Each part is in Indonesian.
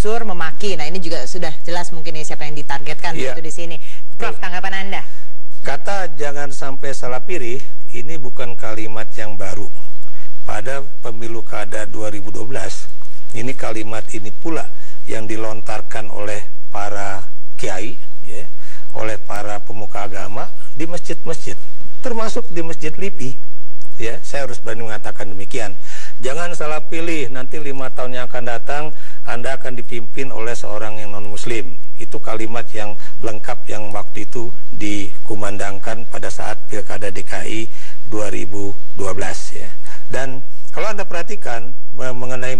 menggusur, memaki. Nah, ini juga sudah jelas mungkin ya siapa yang ditargetkan begitu di sini. Prof, tanggapan Anda? Kata jangan sampai salah pilih ini bukan kalimat yang baru. Pada pemilu kada 2012, ini kalimat ini pula yang dilontarkan oleh para kiai, ya, oleh para pemuka agama di masjid-masjid, termasuk di Masjid LIPI. Ya, saya harus berani mengatakan demikian. Jangan salah pilih, nanti 5 tahun yang akan datang Anda akan dipimpin oleh seorang yang non-muslim. Itu kalimat yang lengkap yang waktu itu dikumandangkan pada saat Pilkada DKI 2012 ya. Dan kalau Anda perhatikan mengenai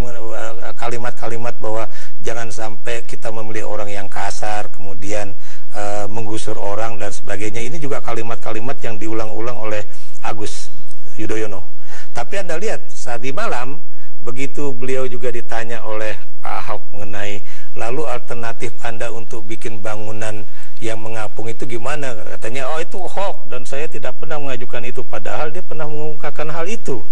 kalimat-kalimat bahwa jangan sampai kita memilih orang yang kasar, kemudian menggusur orang dan sebagainya, ini juga kalimat-kalimat yang diulang-ulang oleh Agus Yudhoyono. Tapi Anda lihat saat di malam, begitu beliau juga ditanya oleh Pak Ahok mengenai lalu alternatif Anda untuk bikin bangunan yang mengapung itu gimana, katanya oh itu hoax dan saya tidak pernah mengajukan itu, padahal dia pernah mengungkapkan hal itu.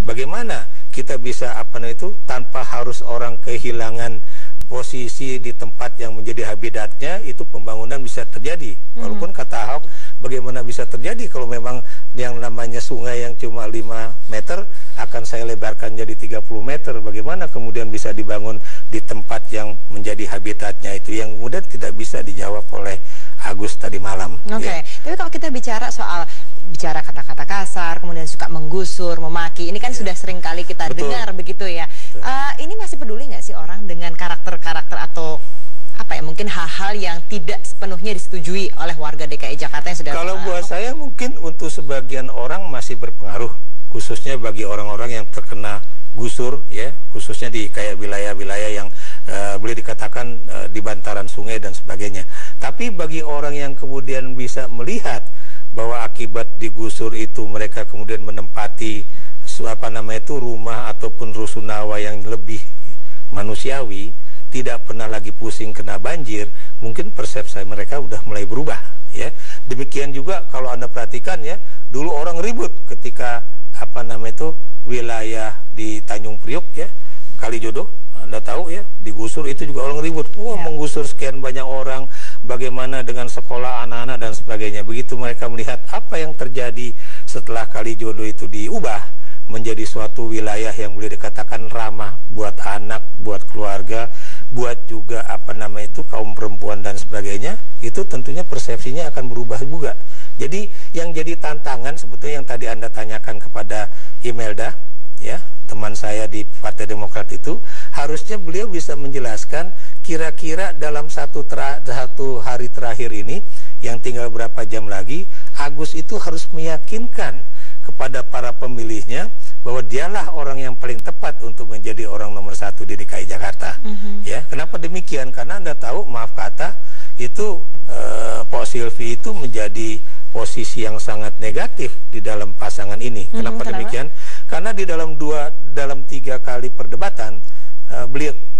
Bagaimana kita bisa itu tanpa harus orang kehilangan posisi di tempat yang menjadi habitatnya, itu pembangunan bisa terjadi. Walaupun kata Ahok, bagaimana bisa terjadi kalau memang yang namanya sungai yang cuma 5 meter akan saya lebarkan jadi 30 meter, bagaimana kemudian bisa dibangun di tempat yang menjadi habitatnya itu, yang kemudian tidak bisa dijawab oleh Agus tadi malam. Oke, tapi kalau kita bicara soal kata-kata kasar, kemudian suka menggusur, memaki, ini kan sudah sering kali kita dengar begitu ya. Ini masih peduli nggak sih orang dengan karakter-karakter atau apa ya, mungkin hal-hal yang tidak sepenuhnya disetujui oleh warga DKI Jakarta yang sudah... Kalau buat saya mungkin untuk sebagian orang masih berpengaruh, khususnya bagi orang-orang yang terkena gusur ya, khususnya di kayak wilayah-wilayah yang boleh dikatakan di bantaran sungai dan sebagainya. Tapi bagi orang yang kemudian bisa melihat bahwa akibat digusur itu mereka kemudian menempati rumah ataupun rusunawa yang lebih manusiawi, tidak pernah lagi pusing kena banjir, mungkin persepsi mereka udah mulai berubah ya. Demikian juga kalau Anda perhatikan ya, dulu orang ribut ketika wilayah di Tanjung Priok ya, Kalijodo, Anda tahu ya, digusur itu juga orang ribut. Menggusur sekian banyak orang, bagaimana dengan sekolah anak-anak dan sebagainya. Begitu mereka melihat apa yang terjadi setelah Kalijodo itu diubah menjadi suatu wilayah yang boleh dikatakan ramah buat anak, buat keluarga, buat juga kaum perempuan dan sebagainya, itu tentunya persepsinya akan berubah juga. Jadi yang jadi tantangan sebetulnya yang tadi Anda tanyakan kepada Imelda ya, teman saya di Partai Demokrat itu, harusnya beliau bisa menjelaskan kira-kira dalam satu hari terakhir ini yang tinggal berapa jam lagi, Agus itu harus meyakinkan kepada para pemilihnya bahwa dialah orang yang paling tepat untuk menjadi orang nomor 1 di DKI Jakarta. Ya, kenapa demikian? Karena Anda tahu, maaf kata, itu Pak Silvi itu menjadi posisi yang sangat negatif di dalam pasangan ini. Kenapa demikian? Karena di dalam 3 kali perdebatan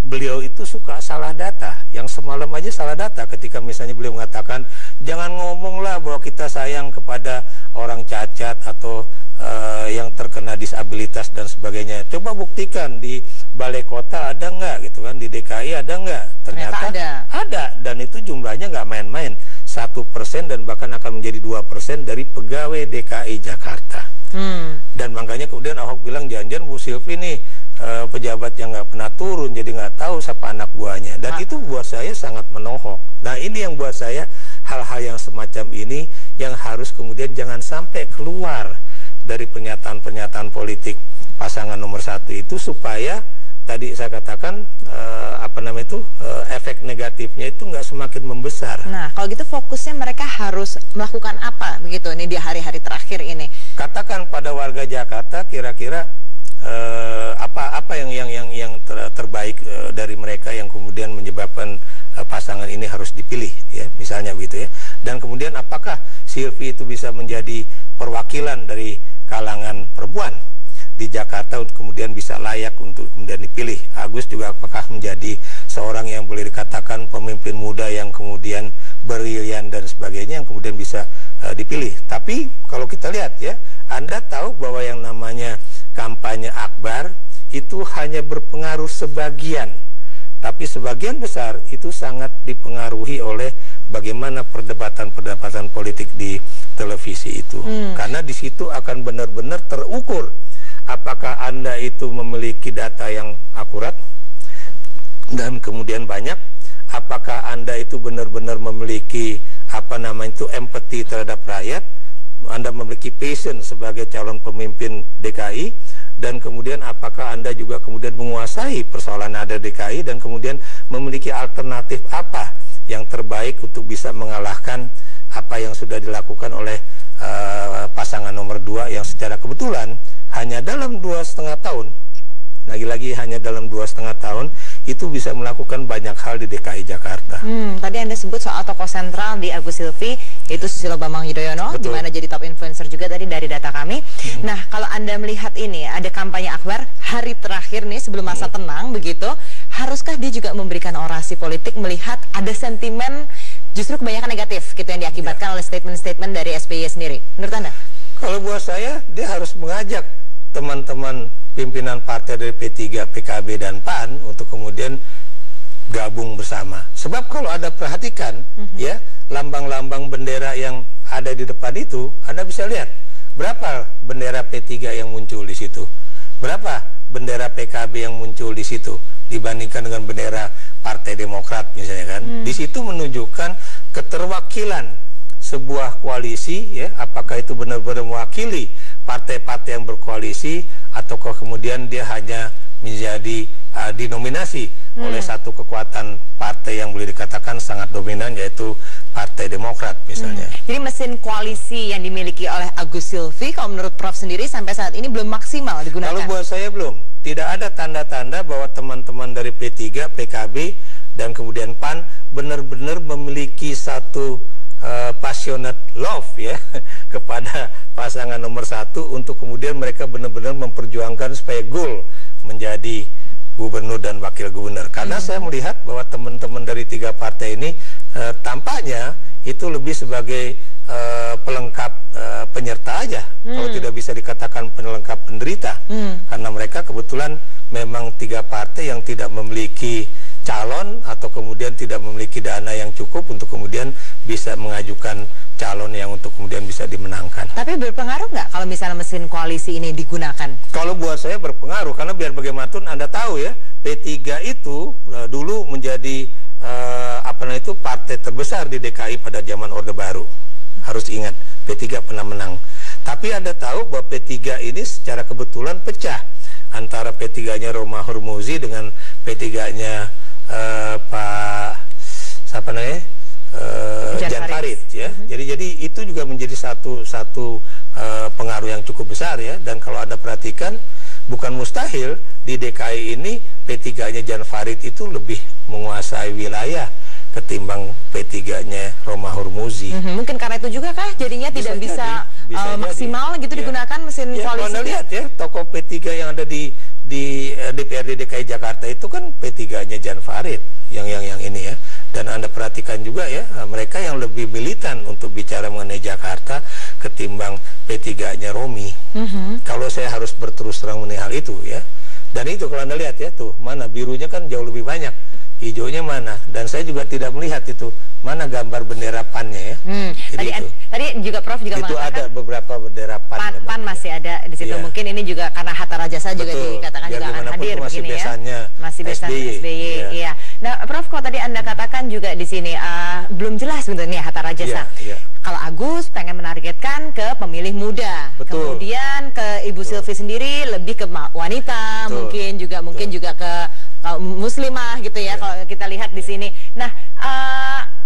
beliau itu suka salah data. Yang semalam aja salah data ketika misalnya beliau mengatakan jangan ngomonglah bahwa kita sayang kepada orang cacat atau yang terkena disabilitas dan sebagainya. Coba buktikan di balai kota ada nggak gitu kan, di DKI ada nggak? Ternyata ada, dan itu jumlahnya nggak main-main, 1% dan bahkan akan menjadi 2% dari pegawai DKI Jakarta. Dan makanya kemudian Ahok bilang jangan-jangan Bu Silvi nih pejabat yang nggak pernah turun, jadi nggak tahu siapa anak buahnya. Dan itu buat saya sangat menohok. Nah, ini yang buat saya hal-hal yang semacam ini yang harus kemudian jangan sampai keluar dari pernyataan-pernyataan politik pasangan nomor 1 itu, supaya tadi saya katakan efek negatifnya itu nggak semakin membesar. Nah, kalau gitu fokusnya mereka harus melakukan apa begitu ini di hari-hari terakhir ini? Katakan pada warga Jakarta kira-kira apa yang terbaik dari mereka yang kemudian menyebabkan pasangan ini harus dipilih ya, misalnya begitu ya. Dan kemudian apakah Silvi itu bisa menjadi perwakilan dari kalangan perempuan di Jakarta untuk kemudian bisa layak untuk kemudian dipilih. Agus juga apakah menjadi seorang yang boleh dikatakan pemimpin muda yang kemudian brilian dan sebagainya yang kemudian bisa dipilih. Tapi kalau kita lihat ya, Anda tahu bahwa yang namanya kampanye akbar itu hanya berpengaruh sebagian tapi sebagian besar itu sangat dipengaruhi oleh bagaimana perdebatan-perdebatan politik di televisi itu. Karena di situ akan benar-benar terukur apakah Anda itu memiliki data yang akurat dan kemudian banyak, apakah Anda itu benar-benar memiliki empati terhadap rakyat, Anda memiliki passion sebagai calon pemimpin DKI, dan kemudian apakah Anda juga kemudian menguasai persoalan ada DKI dan kemudian memiliki alternatif apa yang terbaik untuk bisa mengalahkan apa yang sudah dilakukan oleh pasangan nomor 2 yang secara kebetulan hanya dalam 2,5 tahun, lagi-lagi hanya dalam 2,5 tahun itu bisa melakukan banyak hal di DKI Jakarta. Tadi Anda sebut soal tokoh sentral di Agus Silvi, yaitu Susilo Bambang Yudhoyono, di mana jadi top influencer juga tadi dari data kami. Nah, kalau Anda melihat ini, ada kampanye akbar hari terakhir nih sebelum masa tenang begitu, haruskah dia juga memberikan orasi politik melihat ada sentimen justru kebanyakan negatif gitu yang diakibatkan oleh statement-statement dari SBY sendiri? Menurut Anda? Kalau buat saya, dia harus mengajak teman-teman pimpinan partai dari P3, PKB, dan PAN untuk kemudian gabung bersama. Sebab kalau Anda perhatikan, ya, lambang-lambang bendera yang ada di depan itu, Anda bisa lihat berapa bendera P3 yang muncul di situ, berapa bendera PKB yang muncul di situ dibandingkan dengan bendera Partai Demokrat misalnya kan. Di situ menunjukkan keterwakilan sebuah koalisi, ya, apakah itu benar-benar mewakili partai-partai yang berkoalisi ataukah kemudian dia hanya menjadi dinominasi oleh satu kekuatan partai yang boleh dikatakan sangat dominan, yaitu Partai Demokrat misalnya. Jadi mesin koalisi yang dimiliki oleh Agus Silvi, kalau menurut Prof sendiri sampai saat ini belum maksimal digunakan? Kalau buat saya belum. Tidak ada tanda-tanda bahwa teman-teman dari P3, PKB, dan kemudian PAN benar-benar memiliki satu passionate love, ya, kepada pasangan nomor 1 untuk kemudian mereka benar-benar memperjuangkan supaya goal menjadi gubernur dan wakil gubernur. Karena saya melihat bahwa teman-teman dari 3 partai ini tampaknya itu lebih sebagai pelengkap penyerta aja, kalau tidak bisa dikatakan pelengkap penderita, karena mereka kebetulan memang 3 partai yang tidak memiliki calon atau kemudian tidak memiliki dana yang cukup untuk kemudian bisa mengajukan calon yang untuk kemudian bisa dimenangkan. Tapi berpengaruh nggak kalau misalnya mesin koalisi ini digunakan? Kalau buat saya berpengaruh, karena biar bagaimanapun Anda tahu ya, P3 itu dulu menjadi partai terbesar di DKI pada zaman Orde Baru. Harus ingat, P3 pernah menang. Tapi Anda tahu bahwa P3 ini secara kebetulan pecah antara P3-nya Roma Hurmuzi dengan P3-nya Jan Farid, ya. Jadi itu juga menjadi satu pengaruh yang cukup besar, ya. Dan kalau Anda perhatikan, bukan mustahil di DKI ini P3-nya Jan Farid itu lebih menguasai wilayah ketimbang P3-nya Roma Hurmuzi. Mungkin karena itu juga kah jadinya tidak bisa maksimal gitu digunakan mesin koalisi? Kalau Anda lihat ya, tokoh P3 yang ada di DPRD DKI Jakarta itu kan P3-nya Jan Farid yang ini, ya. Dan Anda perhatikan juga ya, mereka yang lebih militan untuk bicara mengenai Jakarta ketimbang P3-nya Romi. Kalau saya harus berterus terang mengenai hal itu, ya. Dan itu kalau Anda lihat ya, tuh mana birunya kan jauh lebih banyak, hijaunya mana, dan saya juga tidak melihat itu mana gambar bendera PAN-nya, ya. Tadi juga Prof juga itu mengatakan ada beberapa bendera PAN masih ada di situ. Mungkin ini juga karena Hatta Rajasa juga dikatakan juga akan hadir begini, ya. Masih besannya SBY. Iya. Nah, Prof, kalau tadi Anda katakan juga di sini belum jelas sebenarnya Hatta Rajasa. Kalau Agus pengen menargetkan ke pemilih muda, kemudian ke Ibu Silvi sendiri lebih ke wanita, mungkin juga ke muslimah gitu ya, kalau kita lihat di sini. Nah,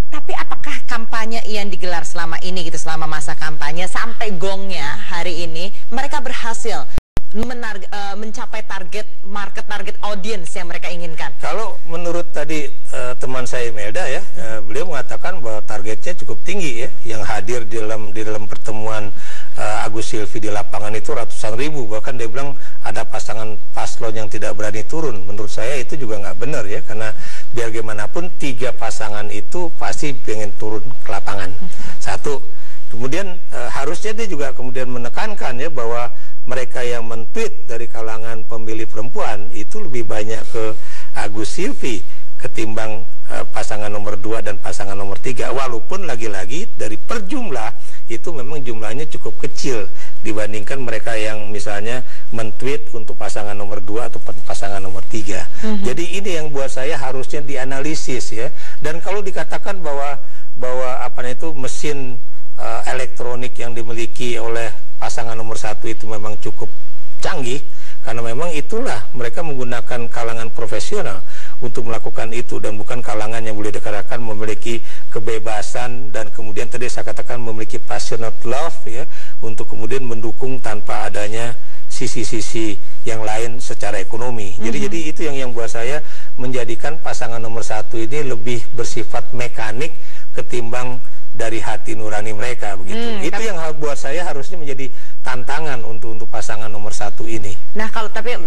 tapi apakah kampanye yang digelar selama ini gitu, selama masa kampanye sampai gongnya hari ini, mereka berhasil mencapai target audiens yang mereka inginkan? Kalau menurut tadi teman saya Melda, ya, beliau mengatakan bahwa targetnya cukup tinggi, ya, yang hadir di dalam pertemuan Agus Silvi di lapangan itu ratusan ribu, bahkan dia bilang ada pasangan paslon yang tidak berani turun. Menurut saya itu juga nggak benar, ya, karena biar gimana pun 3 pasangan itu pasti pengen turun ke lapangan. Satu, kemudian harusnya dia juga kemudian menekankan, ya, bahwa mereka yang men-tweet dari kalangan pemilih perempuan itu lebih banyak ke Agus Silvi ketimbang pasangan nomor 2 dan pasangan nomor 3, walaupun lagi-lagi dari per jumlah itu memang jumlahnya cukup kecil dibandingkan mereka yang misalnya men-tweet untuk pasangan nomor 2 atau pasangan nomor 3. Jadi ini yang buat saya harusnya dianalisis ya. Dan kalau dikatakan bahwa mesin elektronik yang dimiliki oleh pasangan nomor 1 itu memang cukup canggih, karena memang itulah mereka menggunakan kalangan profesional untuk melakukan itu, dan bukan kalangan yang boleh dikatakan memiliki kebebasan dan kemudian tadi saya katakan memiliki passionate love ya, untuk kemudian mendukung tanpa adanya sisi-sisi yang lain secara ekonomi. Jadi itu yang buat saya menjadikan pasangan nomor 1 ini lebih bersifat mekanik ketimbang dari hati nurani mereka begitu. Itu yang buat saya harusnya menjadi tantangan untuk pasangan nomor 1 ini. Nah, kalau tapi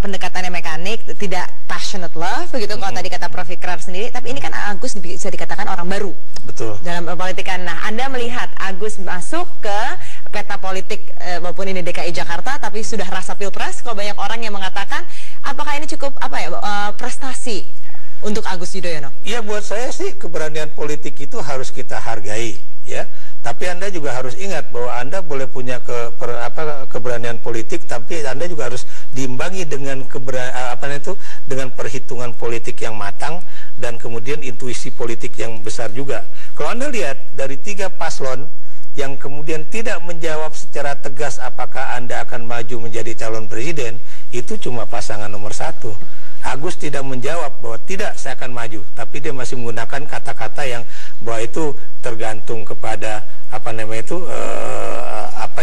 pendekatannya mekanik, tidak passionate love begitu kalau tadi kata Prof. Ikrar sendiri, tapi ini kan Agus bisa dikatakan orang baru. Betul. Dalam politik kan. Nah, Anda melihat Agus masuk ke peta politik walaupun ini DKI Jakarta tapi sudah rasa pilpres, kalau banyak orang yang mengatakan apakah ini cukup prestasi untuk Agus Yudhoyono? Iya, buat saya sih keberanian politik itu harus kita hargai ya. Tapi Anda juga harus ingat bahwa Anda boleh punya keberanian politik, tapi Anda juga harus diimbangi dengan dengan perhitungan politik yang matang dan kemudian intuisi politik yang besar juga. Kalau Anda lihat dari 3 paslon yang kemudian tidak menjawab secara tegas apakah Anda akan maju menjadi calon presiden, itu cuma pasangan nomor 1. Agus tidak menjawab bahwa tidak, saya akan maju, tapi dia masih menggunakan kata-kata yang bahwa itu tergantung kepada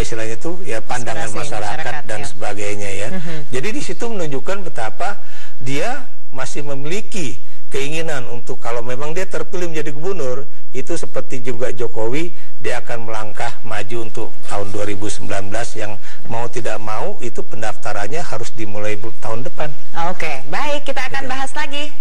istilahnya itu ya, pandangan masyarakat dan sebagainya ya. Jadi di situ menunjukkan betapa dia masih memiliki keinginan untuk kalau memang dia terpilih menjadi gubernur, itu seperti juga Jokowi, dia akan melangkah maju untuk tahun 2019 yang mau tidak mau itu pendaftarannya harus dimulai tahun depan. Oke, baik, kita akan bahas lagi.